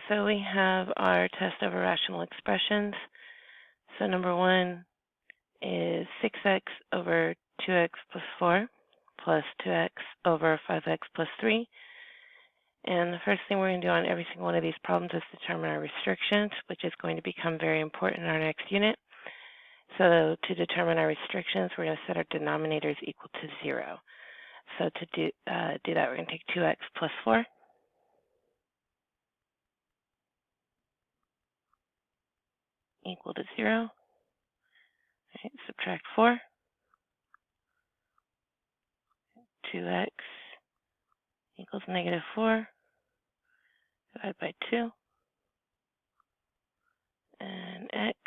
so we have our test over rational expressions. So number one is 6x over 2x plus 4 plus 2x over 5x plus 3. And the first thing we're going to do on every single one of these problems is determine our restrictions, which is going to become very important in our next unit. So to determine our restrictions, we're going to set our denominators equal to 0. So to do that, we're going to take 2x plus 4 equal to 0. Right, subtract 4. 2x equals negative 4. Divide by 2. And x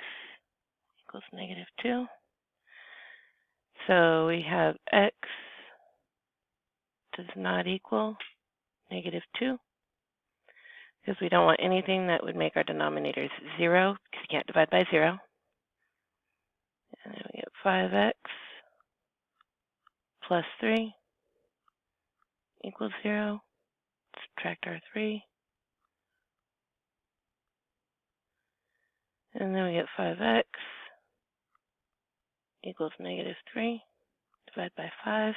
equals negative 2. So we have x does not equal negative 2, because we don't want anything that would make our denominators 0, because you can't divide by 0. And then we get 5x plus 3 equals 0. Subtract our 3. And then we get 5x equals negative 3. Divide by 5.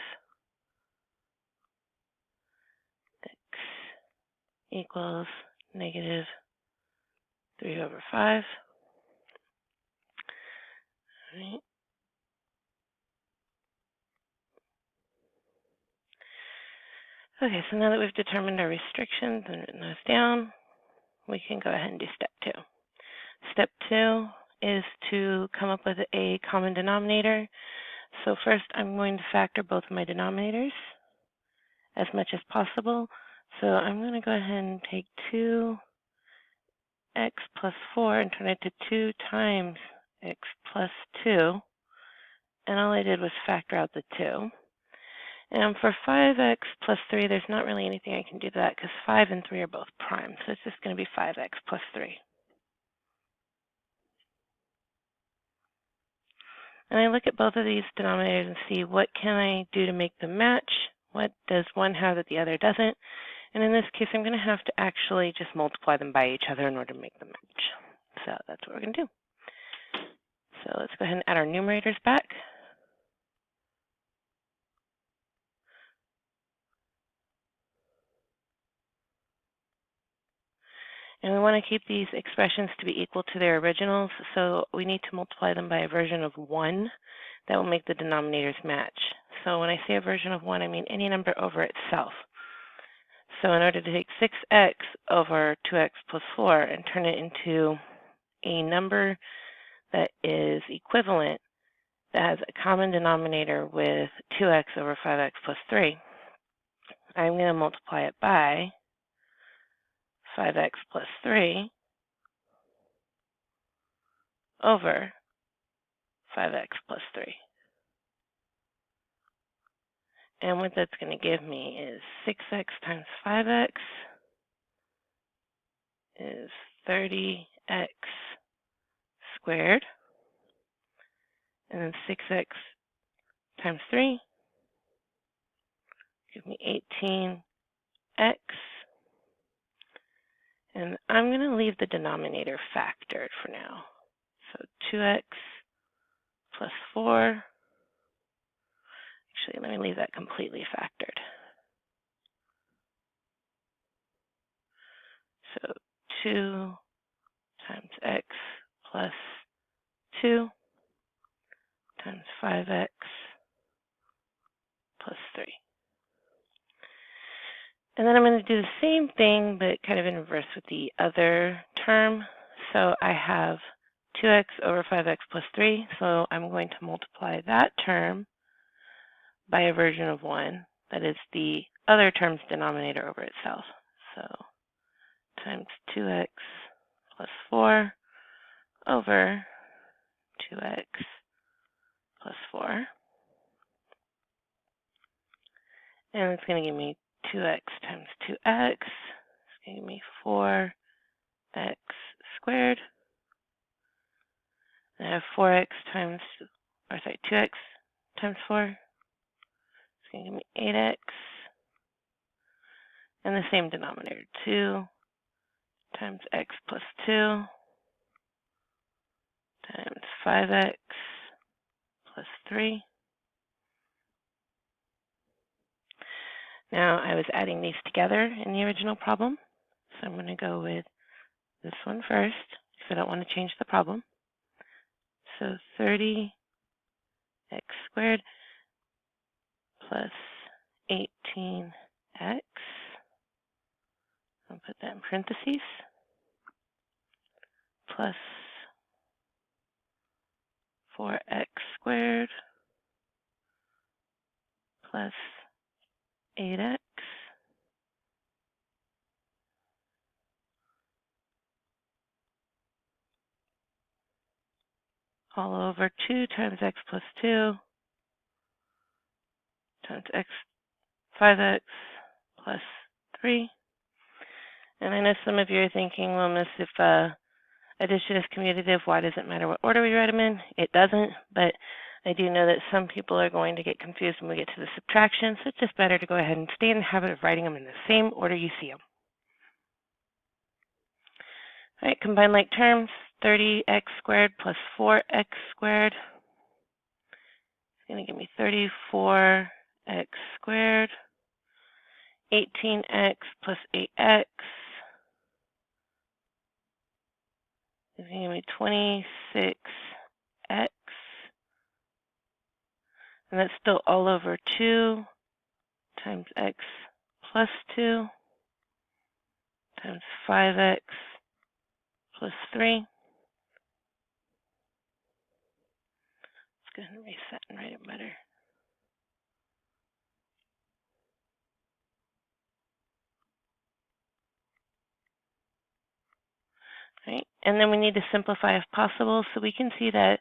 X equals negative 3 over 5. All right. Okay, so now that we've determined our restrictions and written those down, we can go ahead and do step 2. Step 2 is to come up with a common denominator. So first I'm going to factor both of my denominators as much as possible. So I'm going to go ahead and take 2x plus 4 and turn it to 2 times x plus 2. And all I did was factor out the 2. And for 5x plus 3, there's not really anything I can do to that because 5 and 3 are both prime. So it's just going to be 5x plus 3. And I look at both of these denominators and see what can I do to make them match, what does one have that the other doesn't. And in this case, I'm going to have to actually just multiply them by each other in order to make them match. So that's what we're going to do. So let's go ahead and add our numerators back. And we want to keep these expressions to be equal to their originals, so we need to multiply them by a version of 1 that will make the denominators match. So when I say a version of 1, I mean any number over itself. So in order to take 6x over 2x plus 4 and turn it into a number that is equivalent, that has a common denominator with 2x over 5x plus 3, I'm going to multiply it by 5x plus 3 over 5x plus 3. And what that's going to give me is 6x times 5x is 30x squared. And then 6x times 3 give me 18x. And I'm going to leave the denominator factored for now. So 2x plus 4. Actually, let me leave that completely factored. So 2 times x plus 2 times 5x plus 3. And then I'm going to do the same thing, but kind of in reverse with the other term. So I have 2x over 5x plus 3, so I'm going to multiply that term by a version of 1, that is the other term's denominator over itself. So times 2x plus 4 over 2x plus 4. And it's going to give me 2x times 2x. It's going to give me 4x squared. And I have 2x times 4. It's going to give me 8x. And the same denominator, 2 times x plus 2 times 5x plus 3. Now I was adding these together in the original problem, so I'm going to go with this one first because I don't want to change the problem. So 30x squared plus 18x, I'll put that in parentheses, plus 4x squared plus 8x all over 2 times x plus 2 times x 5x plus 3. And I know some of you are thinking, well, Miss, if addition is commutative, why does it matter what order we write them in? It doesn't, but I do know that some people are going to get confused when we get to the subtraction, so it's just better to go ahead and stay in the habit of writing them in the same order you see them. All right, combine like terms, 30x squared plus 4x squared. It's going to give me 34x squared, 18x plus 8x is going to give me 26x, and that's still all over 2 times x plus 2 times 5x plus 3. Let's go ahead and reset and write it better. Right, and then we need to simplify if possible, so we can see that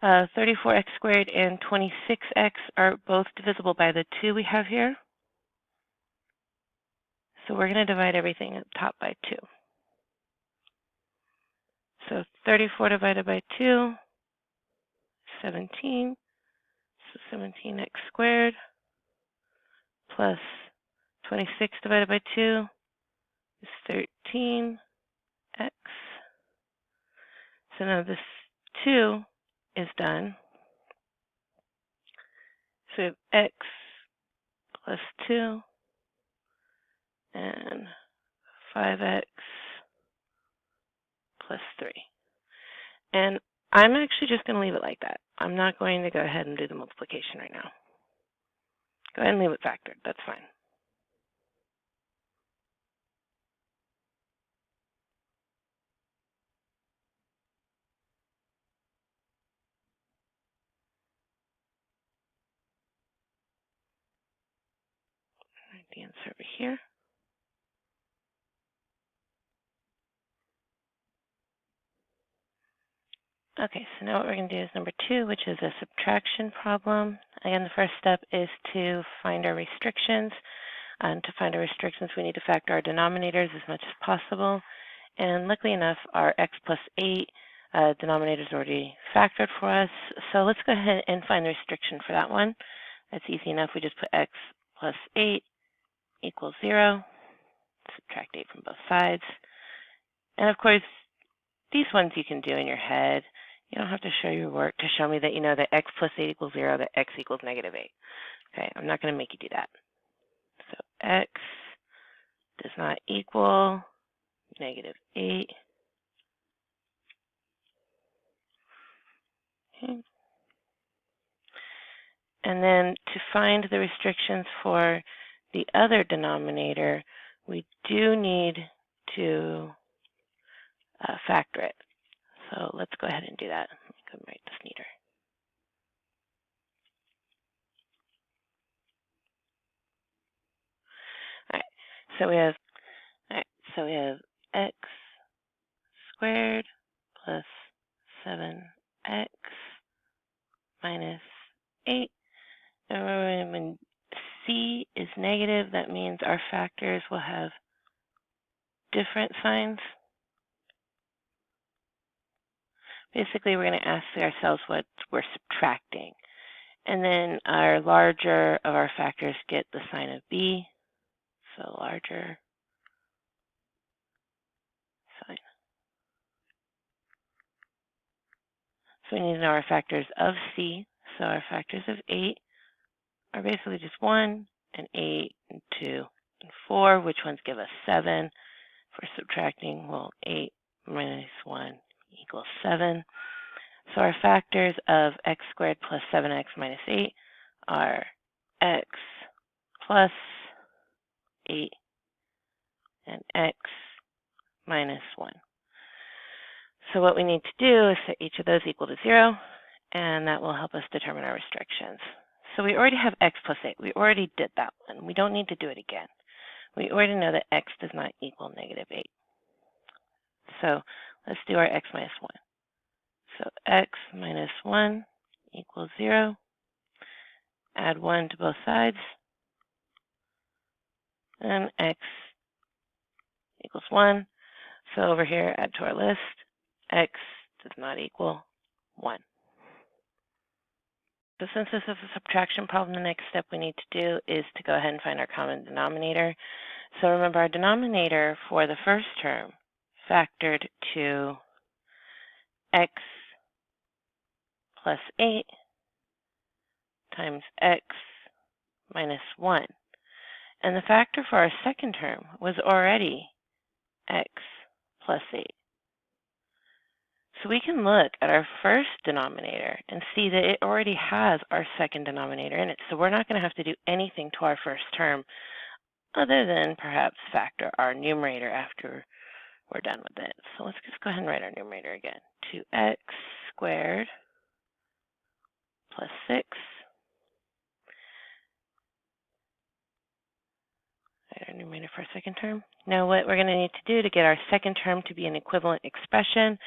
34x squared and 26x are both divisible by the 2 we have here. So we're going to divide everything up top by 2. So 34 divided by 2, 17. So 17x squared plus 26 divided by 2 is 13x. So now this 2 is done. So we have x plus 2 and 5x plus 3. And I'm actually just going to leave it like that. I'm not going to go ahead and do the multiplication right now. Go ahead and leave it factored. That's fine. Write the answer over here. Okay, so now what we're going to do is number 2, which is a subtraction problem. Again, the first step is to find our restrictions. And to find our restrictions, we need to factor our denominators as much as possible. And luckily enough, our x plus 8 denominator is already factored for us. So let's go ahead and find the restriction for that one. That's easy enough. We just put x plus 8 equals 0. Subtract 8 from both sides. And of course, these ones you can do in your head. You don't have to show your work to show me that you know that x plus 8 equals 0, that x equals negative 8. Okay, I'm not going to make you do that. So x does not equal negative 8. Okay. And then to find the restrictions for the other denominator, we do need to factor it. So let's go ahead and do that. Let me go write this neater. All right, so we have x squared plus 7x minus 8. And when c is negative, that means our factors will have different signs. Basically, we're going to ask ourselves what we're subtracting. And then our larger of our factors get the sign of b. So larger So we need to know our factors of C. So our factors of 8 are basically just 1 and 8 and 2 and 4. Which ones give us 7? For subtracting, well, 8 minus 1 equals 7. So our factors of x squared plus 7x minus 8 are x plus 8 and x minus 1. So what we need to do is set each of those equal to 0, and that will help us determine our restrictions. So we already have x plus 8. We already did that one. We don't need to do it again. We already know that x does not equal negative 8. So let's do our x minus 1. So x minus 1 equals 0. Add 1 to both sides. And x equals 1. So over here, add to our list, x does not equal 1. So since this is a subtraction problem, the next step we need to do is to go ahead and find our common denominator. So remember, our denominator for the first term factored to x plus 8 times x minus 1. And the factor for our second term was already x plus 8. So we can look at our first denominator and see that it already has our second denominator in it. So we're not going to have to do anything to our first term other than perhaps factor our numerator after we're done with it. So let's just go ahead and write our numerator again. 2x squared plus 6. Write our numerator for our second term. Now what we're going to need to do to get our second term to be an equivalent expression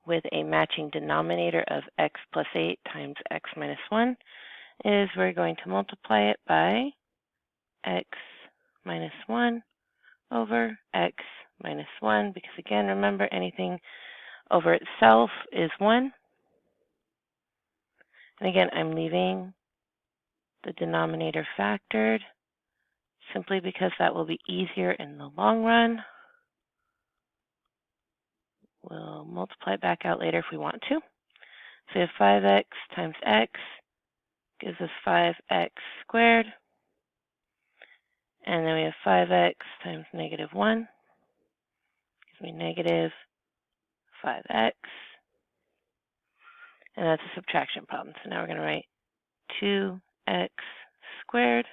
with a matching denominator of x plus 8 times x minus 1 is we're going to multiply it by x minus 1 over x minus 1, because again, remember, anything over itself is 1. And again, I'm leaving the denominator factored simply because that will be easier in the long run. We'll multiply it back out later if we want to. So we have 5x times x gives us 5x squared. And then we have 5x times negative 1 gives me negative 5x. And that's a subtraction problem. So now we're going to write 2x squared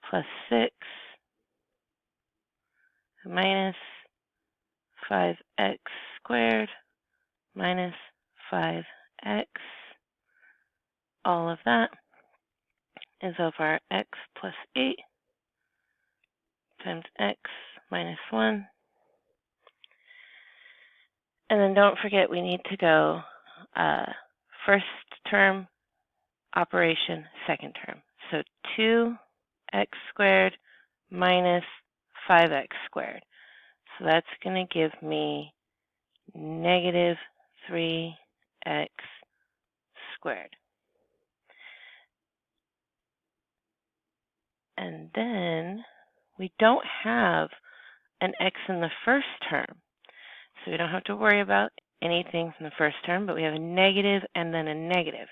plus 6 minus 5x squared minus 5x. All of that is over x plus 8 times x minus 1. And then don't forget, we need to go first term operation, second term. So 2x squared minus 5x squared. So that's going to give me negative 3x squared. And then we don't have an x in the first term. So we don't have to worry about anything from the first term, but we have a negative and then a negative.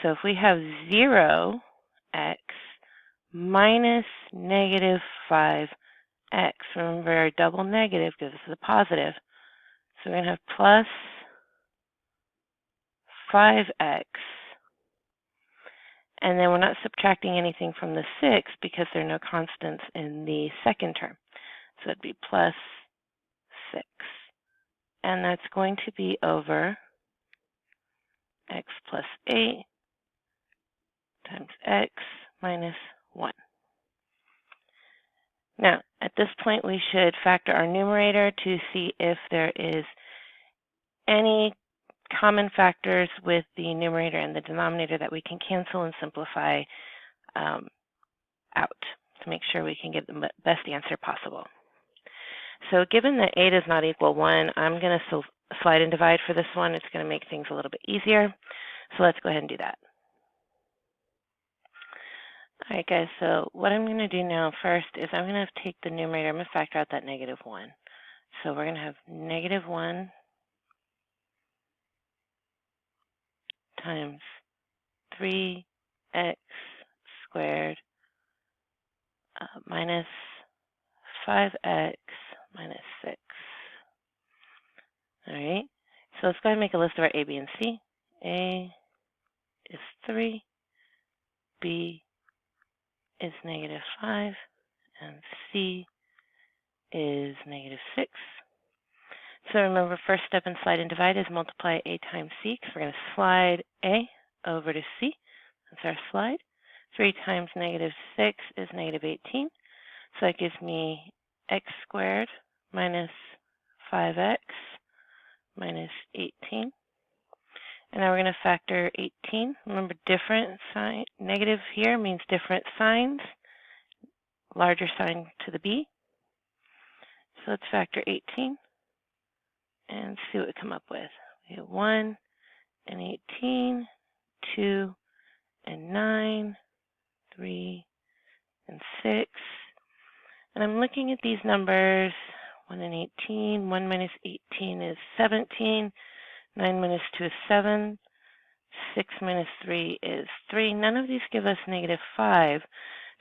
So if we have 0x minus negative 5x, remember our double negative gives us a positive. So we're going to have plus 5x. And then we're not subtracting anything from the 6 because there are no constants in the second term. So it'd be plus 6. And that's going to be over x plus 8 times x minus 1. Now, at this point, we should factor our numerator to see if there is any common factors with the numerator and the denominator that we can cancel and simplify out to make sure we can get the best answer possible. So given that 8 is not equal 1, I'm going to slide and divide for this one. It's going to make things a little bit easier. So let's go ahead and do that. All right, guys, so what I'm going to do now first is I'm going to take the numerator. I'm going to factor out that negative 1. So we're going to have negative 1 times 3x squared minus 5x minus 6. All right, so let's go ahead and make a list of our A, B, and C. A is 3, B is -5, and C is -6. So remember, first step in slide and divide is multiply A times C, because we're going to slide A over to C. That's our slide. 3 times -6 is -18. So that gives me x squared minus 5x minus 18. And now we're going to factor 18. Remember, different sign, negative here means different signs, larger sign to the B. So let's factor 18 and see what we come up with. We have 1 and 18, 2 and 9, 3 and 6. And I'm looking at these numbers, 1 and 18. 1 minus 18 is 17. 9 minus 2 is 7. 6 minus 3 is 3. None of these give us -5.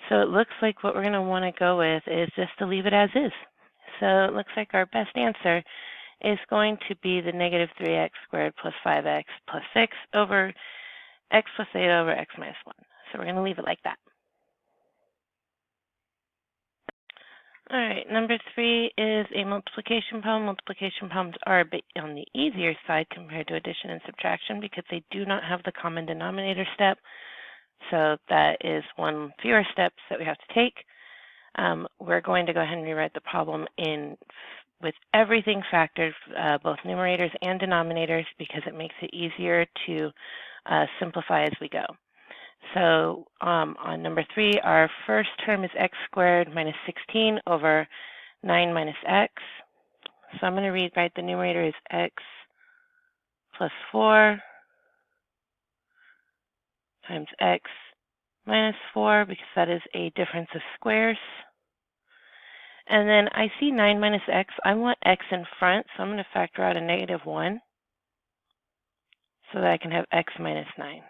So it looks like what we're going to want to go with is just to leave it as is. So it looks like our best answer is going to be the -3x squared plus 5x plus 6 over x plus 8 over x minus 1. So we're going to leave it like that. All right, number 3 is a multiplication problem. Multiplication problems are a bit on the easier side compared to addition and subtraction because they do not have the common denominator step. So that is one fewer steps that we have to take. We're going to go ahead and rewrite the problem with everything factored, both numerators and denominators, because it makes it easier to simplify as we go. So on number 3, our first term is x squared minus 16 over 9 minus x. So I'm going to write the numerator is x plus 4 times x minus 4, because that is a difference of squares. And then I see 9 minus x. I want x in front, so I'm going to factor out a -1 so that I can have x minus 9.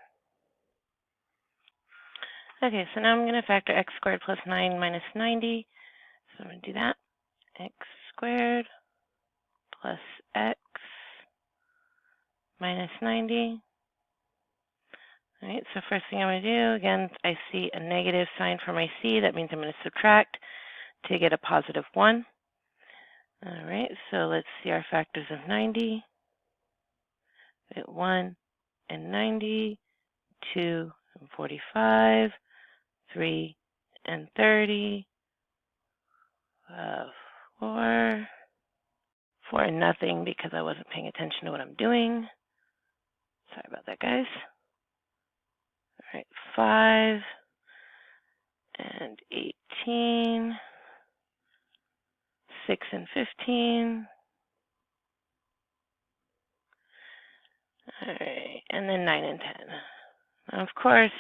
Okay, so now I'm going to factor x squared plus 9 minus 90. So I'm going to do that. X squared plus x minus 90. All right, so first thing I'm going to do, again, I see a negative sign for my c. That means I'm going to subtract to get a +1. All right, so let's see our factors of 90. We get 1 and 90, 2 and 45, 3 and 30, 4 and nothing because I wasn't paying attention to what I'm doing. Sorry about that, guys. All right, 5 and 18, 6 and 15. All right, and then 9 and 10. Now, of course,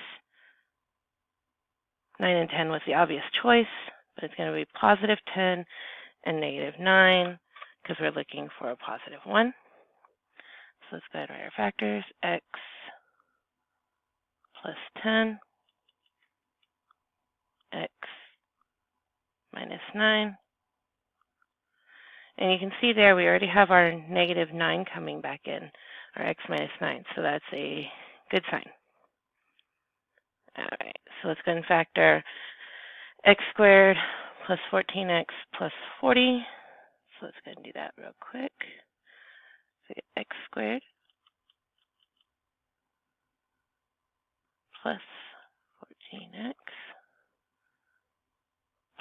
9 and 10 was the obvious choice, but it's going to be +10 and -9 because we're looking for a +1. So let's go ahead and write our factors. X plus 10, x minus 9. And you can see there we already have our -9 coming back in, our x minus 9. So that's a good sign. All right, so let's go ahead and factor x squared plus 14x plus 40. So let's go ahead and do that real quick. So we get x squared plus 14x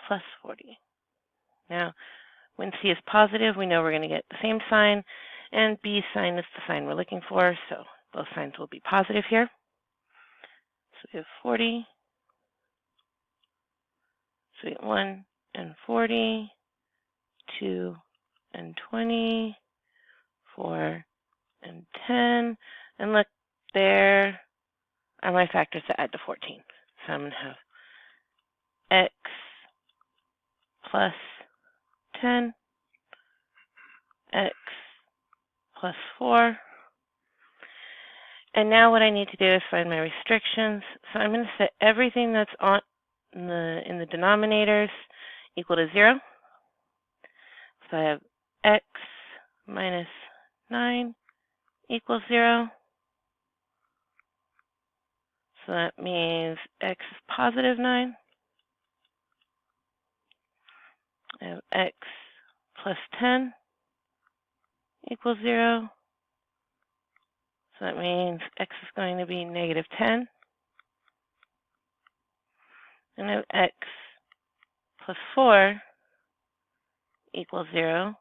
plus 40. Now, when c is positive, we know we're going to get the same sign, and b sign is the sign we're looking for, so both signs will be positive here. So we have 40. So we get 1 and 40, 2 and 20, 4 and 10, and look, there are my factors to add to 14. So I'm going to have x plus 10, x plus 4. And now what I need to do is find my restrictions. So I'm going to set everything that's on in the denominators equal to 0. So I have x minus 9 equals 0. So that means x is positive 9. I have x plus 10 equals 0. So that means x is going to be negative 10. And I have x plus 4 equals 0.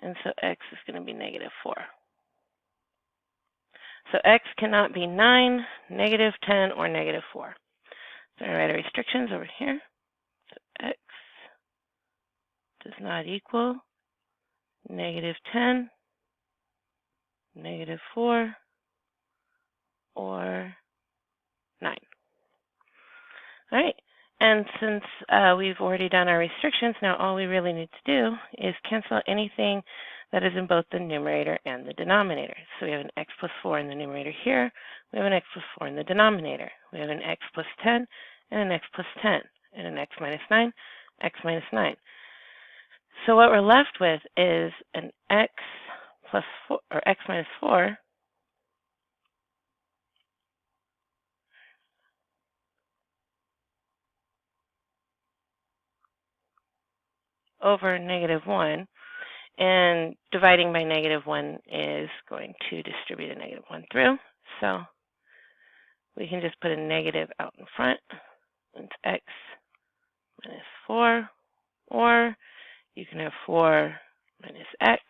And so x is going to be negative 4. So x cannot be 9, negative 10, or negative 4. So I'm going to write our restrictions over here. So x does not equal negative 10, negative 4, or 9. All right. And since we've already done our restrictions, now all we really need to do is cancel out anything that is in both the numerator and the denominator. So we have an x plus 4 in the numerator here. We have an x plus 4 in the denominator. We have an x plus 10 and an x plus 10 and an x minus 9, x minus 9. So what we're left with is an x plus 4, or x minus 4 over negative 1. And dividing by negative 1 is going to distribute a negative 1 through. So we can just put a negative out in front. It's x minus 4. Or you can have 4 minus x.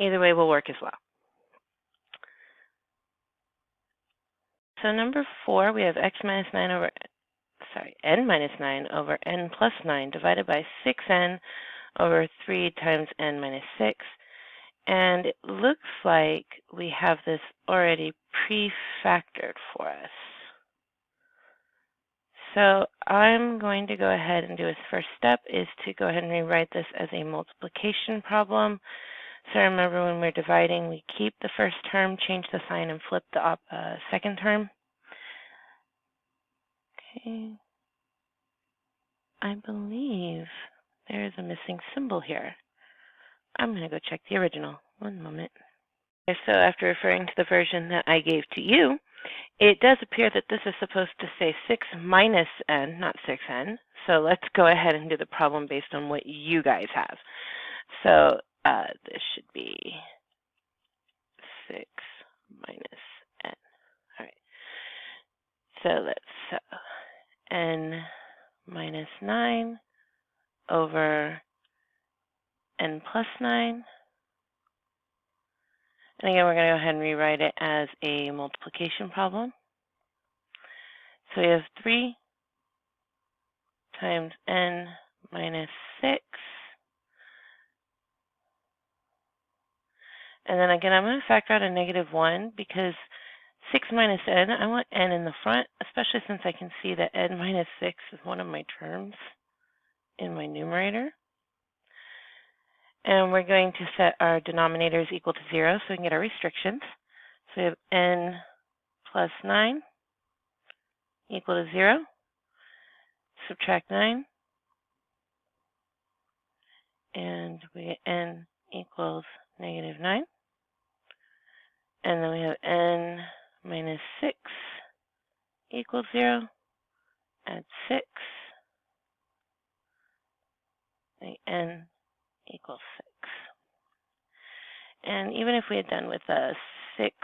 Either way will work as well. So number 4, we have x minus 9 over, n minus 9 over n plus 9 divided by 6n over 3 times n minus 6. And it looks like we have this already pre-factored for us. So I'm going to go ahead and do a first step is to go ahead and rewrite this as a multiplication problem. So remember, when we're dividing, we keep the first term, change the sign, and flip the second term. Okay. I believe there is a missing symbol here. I'm going to go check the original. One moment. Okay, so after referring to the version that I gave to you, it does appear that this is supposed to say 6 minus n, not 6n. So let's go ahead and do the problem based on what you guys have. So this should be 6 minus n. All right. So let's n minus 9 over n plus 9. And again, we're going to go ahead and rewrite it as a multiplication problem. So we have 3 times n minus 6. And then again, I'm going to factor out a negative 1 because 6 minus n, I want n in the front, especially since I can see that n minus 6 is one of my terms in my numerator. And we're going to set our denominators equal to 0 so we can get our restrictions. So we have n plus 9 equal to 0. Subtract 9. And we get n equals negative 9. And then we have n minus 6 equals 0. Add 6. The n equals 6. And even if we had done with 6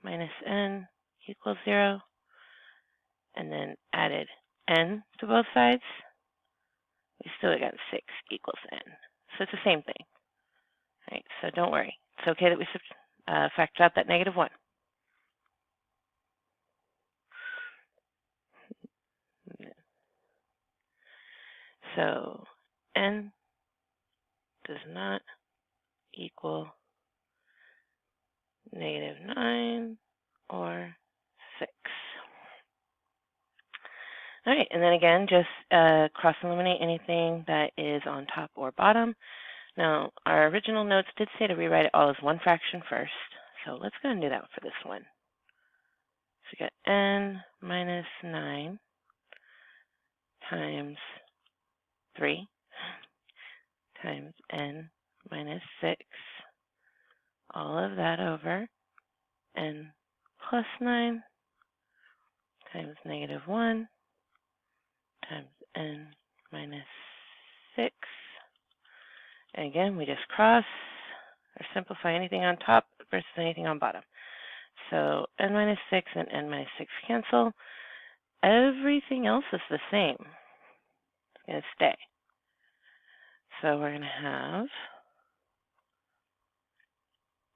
minus n equals 0, and then added n to both sides, we still got 6 equals n. So it's the same thing. All right, so don't worry. It's okay that we factor out that negative 1. So n does not equal negative 9 or 6. All right, and then again, just cross-eliminate anything that is on top or bottom. Now, our original notes did say to rewrite it all as one fraction first, so let's go and do that for this one. So we got n minus 9 times 3 times n minus 6, all of that over n plus 9 times negative 1 times n minus 6. And again, we just cross or simplify anything on top versus anything on bottom. So n minus 6 and n minus 6 cancel. Everything else is the same. It's going to stay. So we're going to have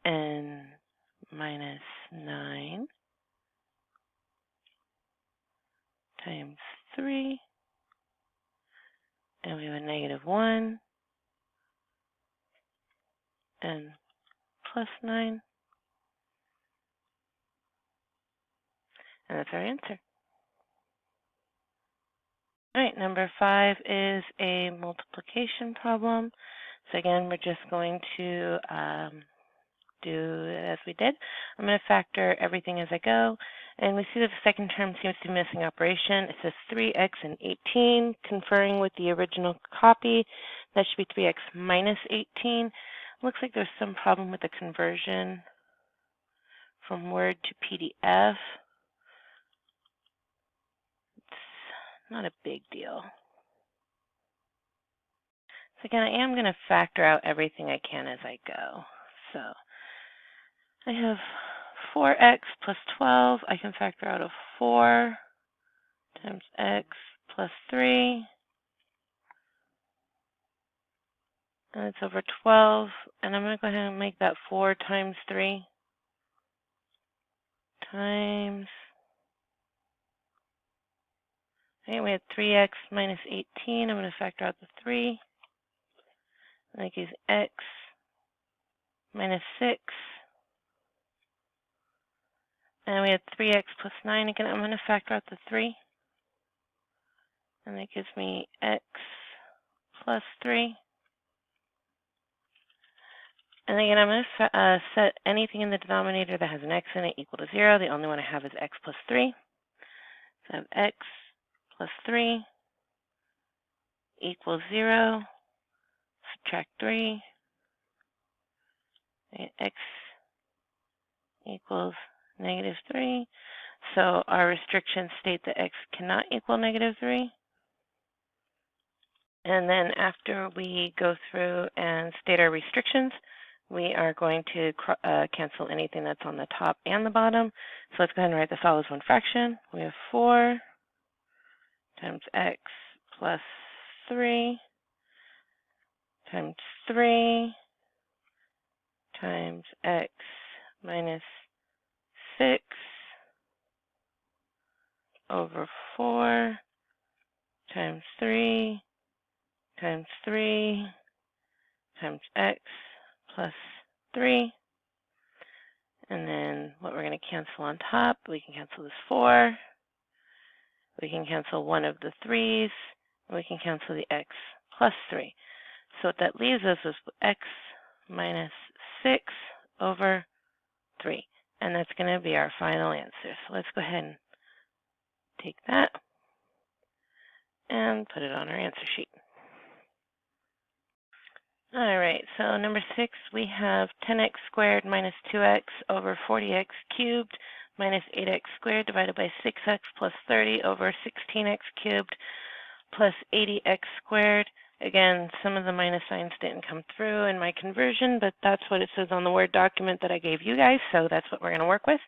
n minus 9 times 3, and we have a negative 1, and plus 9, and that's our answer. All right, number 5 is a multiplication problem. So again, we're just going to do it as we did. I'm going to factor everything as I go, and we see that the second term seems to be missing operation. It says 3x and 18, conferring with the original copy. That should be 3x minus 18. Looks like there's some problem with the conversion from Word to PDF. It's not a big deal. So again, I am going to factor out everything I can as I go. So I have 4x plus 12. I can factor out a 4 times x plus 3. And it's over 12. And I'm going to go ahead and make that 4 times 3 times. Okay, we had 3x minus 18. I'm going to factor out the 3. And that gives x minus 6. And we had 3x plus 9. Again, I'm going to factor out the 3. And that gives me x plus 3. And again, I'm going to set anything in the denominator that has an x in it equal to 0. The only one I have is x plus 3. So I have x plus 3 equals 0. Subtract 3. X equals negative 3. So our restrictions state that x cannot equal negative 3. And then after we go through and state our restrictions, we are going to cancel anything that's on the top and the bottom. So let's go ahead and write this all as one fraction. We have 4 times x plus 3 times 3 times x minus 6 over 4 times 3 times 3 times x plus 3. And then what we're going to cancel on top, we can cancel this 4. We can cancel one of the 3's. And we can cancel the x plus 3. So what that leaves us is x minus 6 over 3. And that's going to be our final answer. So let's go ahead and take that and put it on our answer sheet. All right, so number 6, we have 10x squared minus 2x over 40x cubed minus 8x squared divided by 6x plus 30 over 16x cubed plus 80x squared. Again, some of the minus signs didn't come through in my conversion, but that's what it says on the Word document that I gave you guys, so that's what we're going to work with.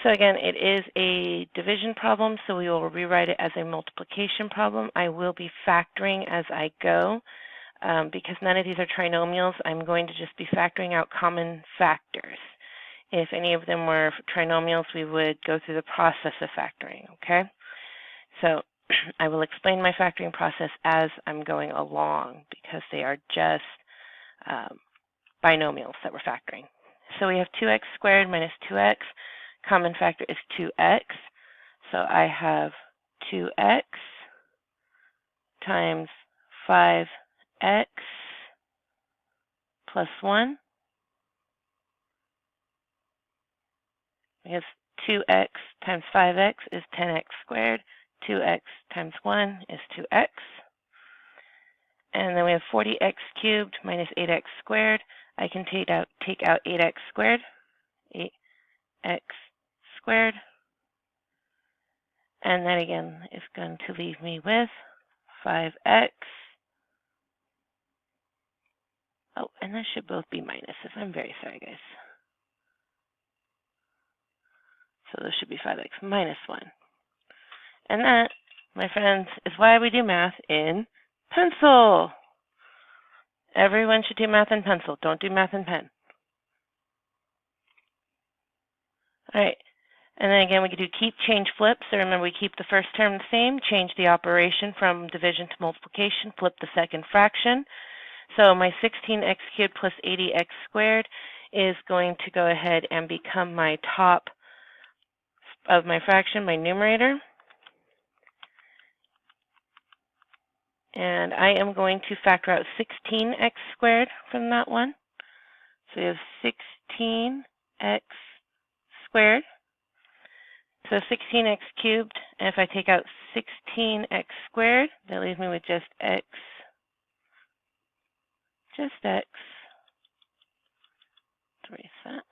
So again, it is a division problem, so we will rewrite it as a multiplication problem. I will be factoring as I go. Because none of these are trinomials, I'm going to just be factoring out common factors. If any of them were trinomials, we would go through the process of factoring, okay? So I will explain my factoring process as I'm going along because they are just binomials that we're factoring. So we have 2x squared minus 2x. Common factor is 2x. So I have 2x times 5x plus 1, because 2x times 5x is 10x squared. 2x times 1 is 2x. And then we have 40x cubed minus 8x squared. I can take out 8x squared. 8x squared. And that again is going to leave me with 5x. Oh, and that should both be minuses. I'm very sorry, guys. So those should be 5x minus 1. And that, my friends, is why we do math in pencil. Everyone should do math in pencil. Don't do math in pen. All right. And then again, we could do keep, change, flip. So remember, we keep the first term the same, change the operation from division to multiplication, flip the second fraction. So my 16x cubed plus 80x squared is going to go ahead and become my top of my fraction, my numerator. And I am going to factor out 16x squared from that one. So we have 16x squared. So 16x cubed, and if I take out 16x squared, that leaves me with just x. Just x. Let's erase that.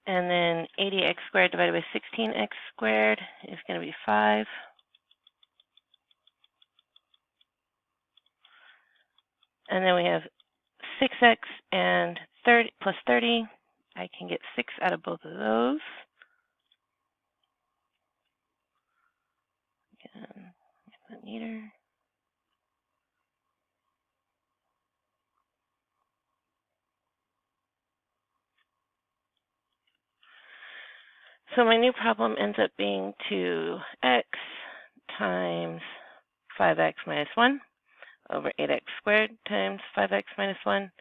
And then 80x squared divided by 16x squared is going to be 5. And then we have 6x and 30 plus 30. I can get 6 out of both of those. Again, make that neater. So my new problem ends up being 2x times 5x minus 1 over 8x squared times 5x minus 1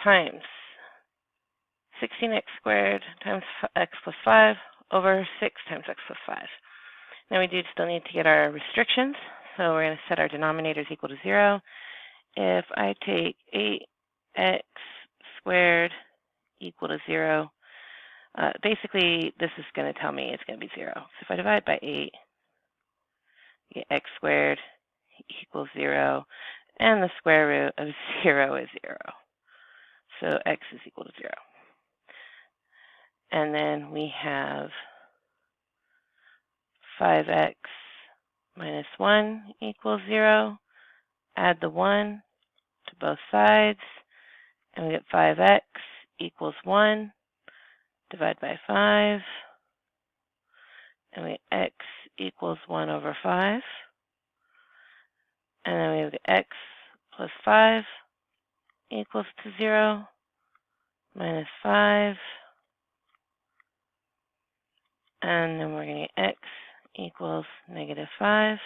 times 16x squared times x plus 5 over 6 times x plus 5. Now we do still need to get our restrictions, so we're going to set our denominators equal to 0. If I take 8x squared equal to 0, basically this is going to tell me it's going to be 0. So if I divide by 8, you get x squared equals 0, and the square root of 0 is 0. So x is equal to 0. And then we have 5x minus 1 equals 0. Add the 1 to both sides, and we get 5x equals 1. Divide by 5, and we get x equals 1 over 5. And then we have the x plus 5 equals to 0, minus 5. And then we're going to get x equals negative 5.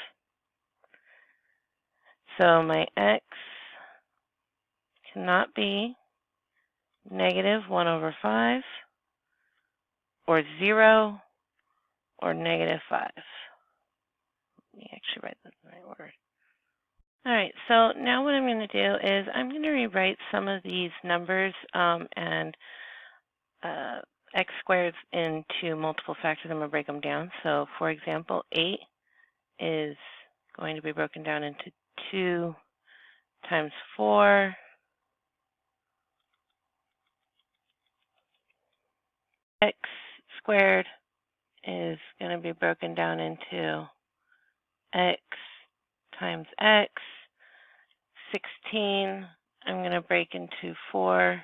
So my x cannot be negative 1 over 5, or 0, or negative 5. Let me actually write this in the right order. All right, so now what I'm going to do is I'm going to rewrite some of these numbers and x squareds into multiple factors. I'm going to break them down. So for example, 8 is going to be broken down into 2 times 4 x squared is going to be broken down into x times x. 16 I'm going to break into 4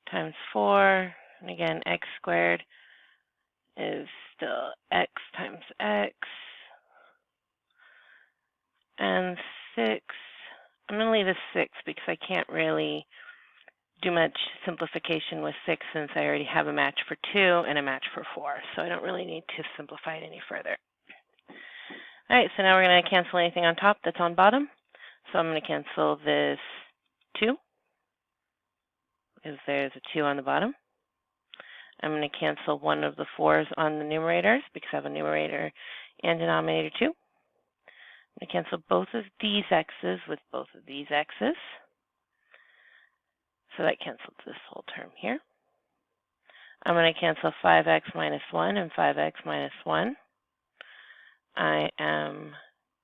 times 4. And again, x squared is still x times x. And 6, I'm going to leave a 6 because I can't really do much simplification with 6 since I already have a match for 2 and a match for 4. So I don't really need to simplify it any further. All right, so now we're going to cancel anything on top that's on bottom. So I'm going to cancel this 2 because there's a 2 on the bottom. I'm going to cancel one of the 4s on the numerators because I have a numerator and denominator 2. I'm going to cancel both of these x's with both of these x's. So that cancels this whole term here. I'm going to cancel 5x minus 1 and 5x minus 1. I am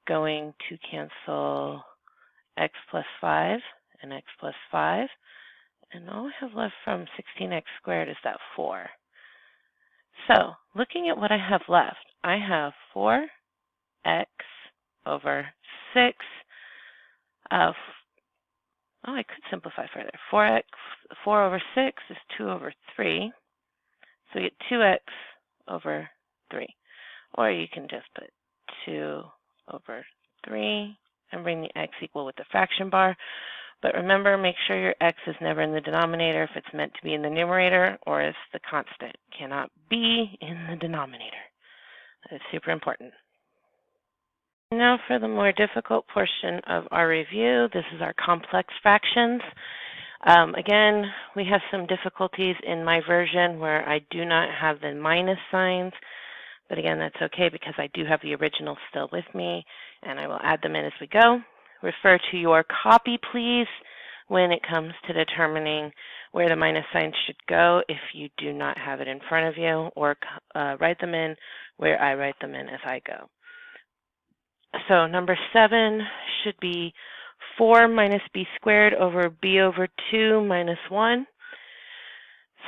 going to cancel x plus 5 and x plus 5. And all I have left from 16x squared is that 4. So looking at what I have left, I have 4x over 6. I could simplify further. 4 over 6 is 2 over 3. So we get 2x over 3. Or you can just put 2 over 3 and bring the x equal with the fraction bar. But remember, make sure your x is never in the denominator if it's meant to be in the numerator, or if the constant cannot be in the denominator. That is super important. Now for the more difficult portion of our review, this is our complex fractions. Again, we have some difficulties in my version where I do not have the minus signs, but again, that's okay because I do have the original still with me, and I will add them in as we go. Refer to your copy, please, when it comes to determining where the minus signs should go if you do not have it in front of you, or write them in where I write them in as I go. So number 7 should be 4 minus b squared over b over 2 minus 1.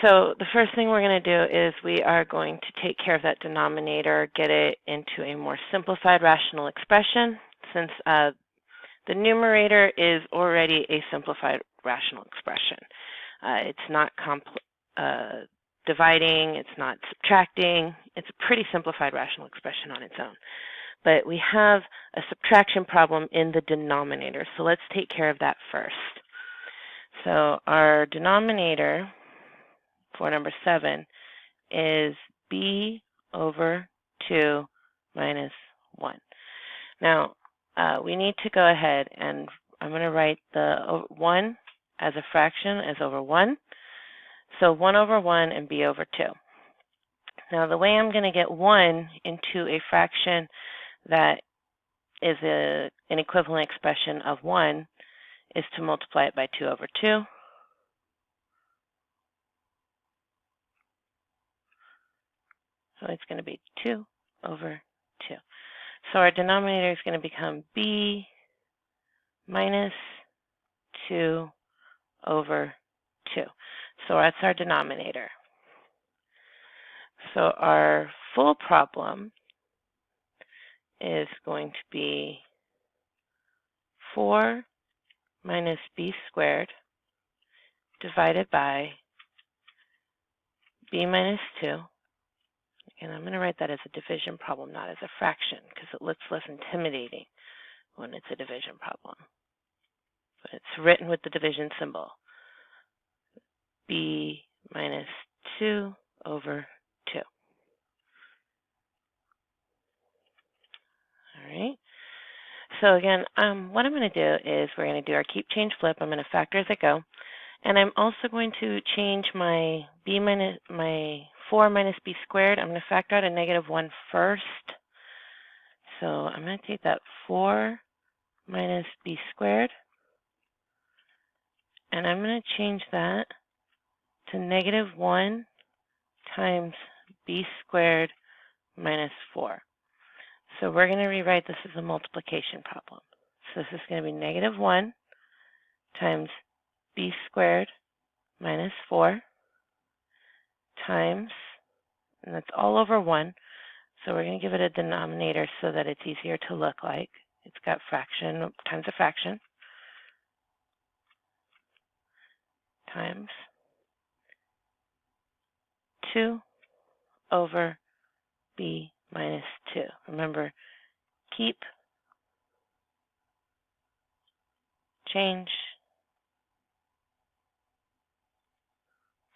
So the first thing we're going to do is we are going to take care of that denominator, get it into a more simplified rational expression, since the numerator is already a simplified rational expression. It's not dividing, it's not subtracting, it's a pretty simplified rational expression on its own. But we have a subtraction problem in the denominator, so let's take care of that first. So our denominator for number 7 is b over 2 minus 1. Now, we need to go ahead and I'm going to write the 1 as a fraction as over 1. So 1 over 1 and b over 2. Now, the way I'm going to get 1 into a fraction that is an equivalent expression of 1 is to multiply it by 2 over 2. So it's going to be 2 over 2. So our denominator is going to become b minus 2 over 2. So that's our denominator. So our full problem is going to be 4 minus b squared divided by b minus 2. And I'm going to write that as a division problem, not as a fraction, because it looks less intimidating when it's a division problem. But it's written with the division symbol. B minus 2 over 2. All right. So again, what I'm going to do is we're going to do our keep, change, flip. I'm going to factor as I go. And I'm also going to change my 4 minus b squared. I'm going to factor out a negative 1 first. So I'm going to take that 4 minus b squared, and I'm going to change that to negative 1 times b squared minus 4. So we're going to rewrite this as a multiplication problem. So this is going to be negative 1 times b squared minus 4 times, and that's all over 1. So we're going to give it a denominator so that it's easier to look like. It's got fraction times a fraction times 2 over b minus 2. Remember, keep, change,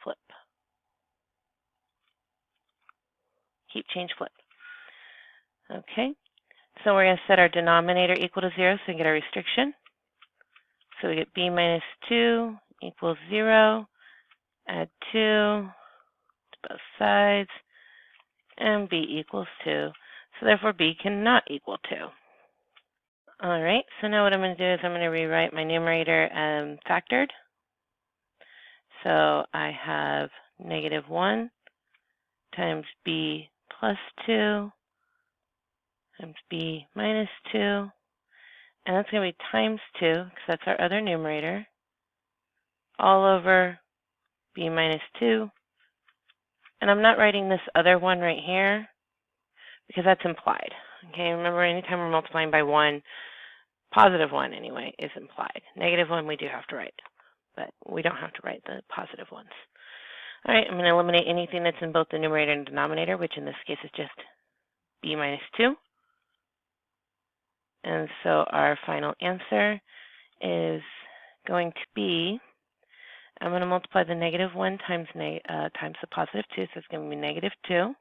flip. Keep, change, flip. Okay, so we're going to set our denominator equal to 0 so we can get our restriction. So we get b minus 2 equals 0. Add 2 to both sides, and b equals 2. So therefore, b cannot equal 2. All right, so now what I'm going to do is I'm going to rewrite my numerator factored. So I have -1 times b plus 2 times b minus 2, and that's going to be times 2, because that's our other numerator, all over b minus 2. And I'm not writing this other one right here, because that's implied. Okay, remember, anytime we're multiplying by 1, positive 1 anyway, is implied. -1 we do have to write, but we don't have to write the positive ones. All right, I'm going to eliminate anything that's in both the numerator and denominator, which in this case is just b minus 2. And so our final answer is going to be, I'm going to multiply the -1 times the positive 2, so it's going to be -2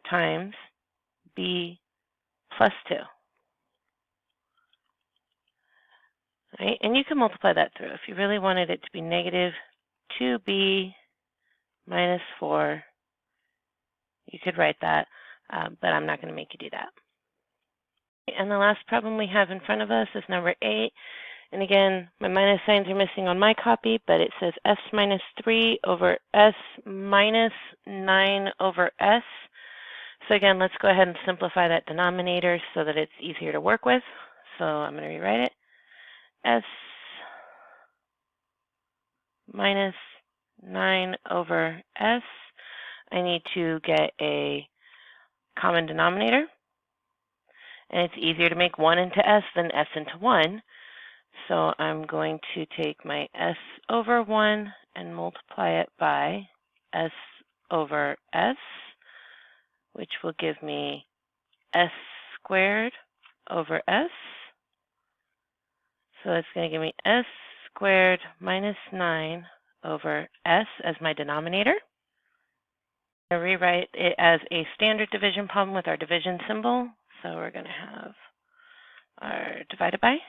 times b plus 2. Right? And you can multiply that through. If you really wanted it to be -2b minus 4, you could write that, but I'm not going to make you do that. And the last problem we have in front of us is number 8. And again, my minus signs are missing on my copy, but it says s minus 3 over s minus 9 over s. So again, let's go ahead and simplify that denominator so that it's easier to work with. So I'm going to rewrite it. S minus 9 over s. I need to get a common denominator. And it's easier to make 1 into s than s into 1. So I'm going to take my s over 1 and multiply it by s over s, which will give me s squared over s. So it's going to give me s squared minus 9 over s as my denominator. I rewrite it as a standard division problem with our division symbol. So we're going to have our divided by.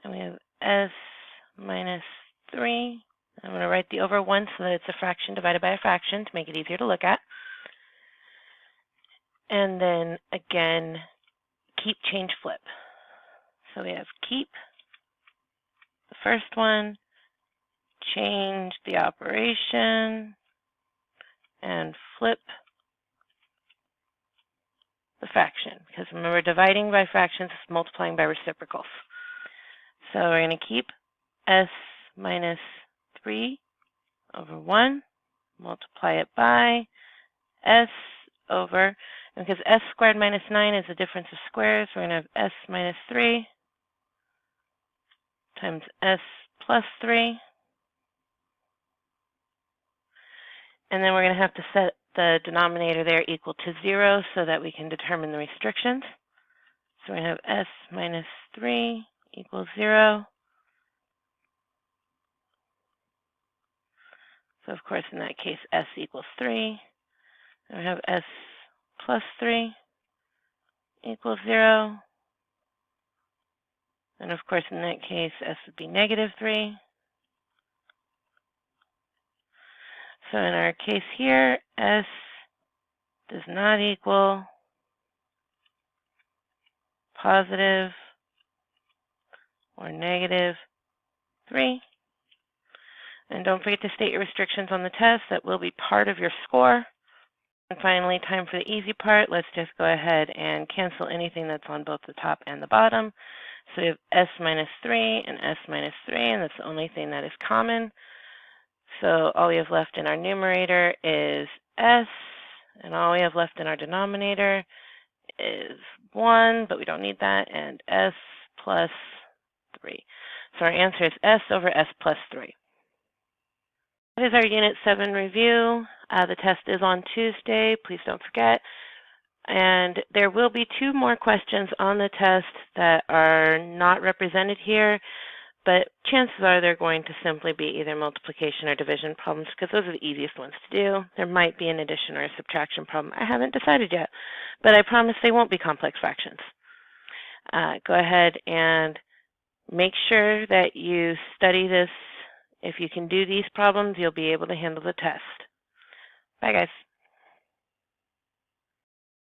And we have s minus 3. I'm going to write the over 1 so that it's a fraction divided by a fraction to make it easier to look at. And then, again, keep, change, flip. So we have keep the first one, change the operation, and flip the fraction. Because remember, dividing by fractions is multiplying by reciprocals. So we're going to keep s minus 3 over 1, multiply it by s over, and because s squared minus 9 is the difference of squares, we're going to have s minus 3 times s plus 3. And then we're going to have to set the denominator there equal to 0 so that we can determine the restrictions. So we're going to have s minus 3 equals 0. So, of course, in that case, s equals 3. And we have s plus 3 equals 0. And, of course, in that case, s would be -3. So in our case here, s does not equal positive or -3. And don't forget to state your restrictions on the test. That will be part of your score. And finally, time for the easy part. Let's just go ahead and cancel anything that's on both the top and the bottom. So we have s minus 3 and s minus 3, and that's the only thing that is common. So all we have left in our numerator is s, and all we have left in our denominator is 1, but we don't need that, and s plus 3. So our answer is s over s plus 3. That is our Unit 7 review. The test is on Tuesday. Please don't forget. And there will be 2 more questions on the test that are not represented here, but chances are they're going to simply be either multiplication or division problems because those are the easiest ones to do. There might be an addition or a subtraction problem. I haven't decided yet, but I promise they won't be complex fractions. Go ahead and make sure that you study this. If you can do these problems, you'll be able to handle the test. Bye, guys.